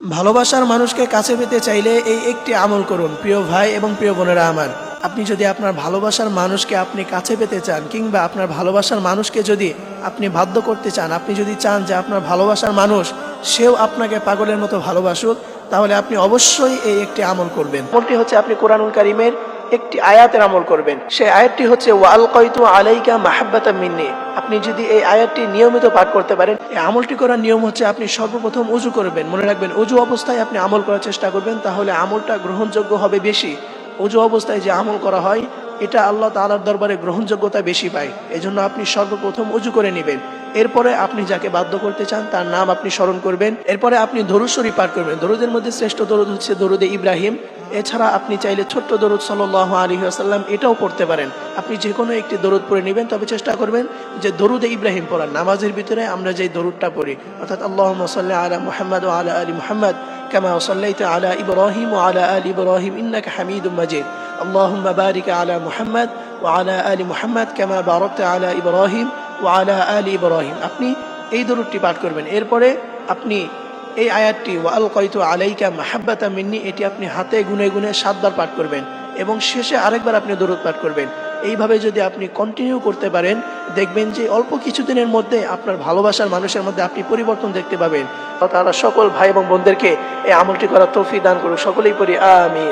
ভালোবাসার মানুষকে কাছে পেতে চাইলে এই একটি আমল করুন। প্রিয় ভাই এবং প্রিয় বোনেরা আমার, আপনি যদি আপনার ভালোবাসার মানুষকে আপনি কাছে পেতে চান, কিংবা আপনার ভালোবাসার মানুষকে যদি আপনি বাধ্য করতে চান, আপনি যদি চান যে আপনার ভালোবাসার মানুষ সেও আপনাকে পাগলের মতো ভালোবাসুক, তাহলে আপনি অবশ্যই এই একটি আমল করবেন। আমলটি হচ্ছে আপনি কোরআনুল কারীমের একটি আয়াতের আমল করবেন। সেই আয়াতটি হচ্ছে ওয়ালকাইতু আলাইকা মাহাব্বাতাম মিন্নি। আপনি যদি এই আয়াতটি নিয়মিত পাঠ করতে পারেন, এই আমলটি করার নিয়ম হচ্ছে আপনি সর্বপ্রথম ওযু করবেন। মনে রাখবেন, ওযু অবস্থায় আপনি আমল করার চেষ্টা করবেন, তাহলে আমলটা গ্রহণযোগ্য হবে বেশি। ওযু অবস্থায় যে আমল করা হয় এটা আল্লাহ তাআলার দরবারে গ্রহণযোগ্যতা বেশি পায়। এজন্য আপনি সর্বপ্রথম ওযু করে নেবেন। এরপরে আপনি যাকে বাধ্য করতে চান তার নাম আপনি স্মরণ করবেন। এরপরে আপনি দরুদ শরীফ পাঠ করবেন। দরুদের মধ্যে শ্রেষ্ঠ দরুদ হচ্ছে দরুদে ইব্রাহিম। এছাড়া আপনি চাইলে ছোট্ট দরুদ সাল্লাল্লাহু আলাইহি ওয়াসাল্লাম এটাও পড়তে পারেন। আপনি যে কোনো একটি দরুদ পড়ে নেবেন, তবে চেষ্টা করবেন যে দরুদে ইব্রাহিম পড়ার। নামাজের ভিতরে আমরা যে দরুদটা পড়ি, অর্থাৎ আল্লাহুম্মা সাল্লি আলা মুহাম্মাদ ওয়া আলা আলি মুহাম্মাদ কামা সাল্লাইতা আলা ইব্রাহিম ওয়া আলা আলি ইব্রাহিম ইন্নাকা হামিদুম মাজিদ। আল্লাহুম্মা বারিক আলা মুহাম্মাদ ওয়া আলা আলি মুহাম্মাদ কামা বারাকতা আলা ইব্রাহিম ওয়া আলা আলি ইব্রাহিম। আপনি এই দরুদটি পাঠ করবেন। এরপরে আপনি এই আয়াতটি ওয়ালকাইতু আলাইকা মাহাব্বাতাম মিন্নি, এটি আপনি হাতে গুনে গুনে 7 বার পাঠ করবেন এবং শেষে আরেকবার আপনি দরুদ পাঠ করবেন। এইভাবে যদি আপনি কন্টিনিউ করতে পারেন, দেখবেন যে অল্প কিছুদিনের মধ্যে আপনার ভালোবাসার মানুষের মধ্যে আপনি পরিবর্তন দেখতে পাবেন। তারা সকল ভাই এবং বোনদেরকে এই আমলটি করার তৌফিক দান করুক। সকলেই পড়ি আমিন।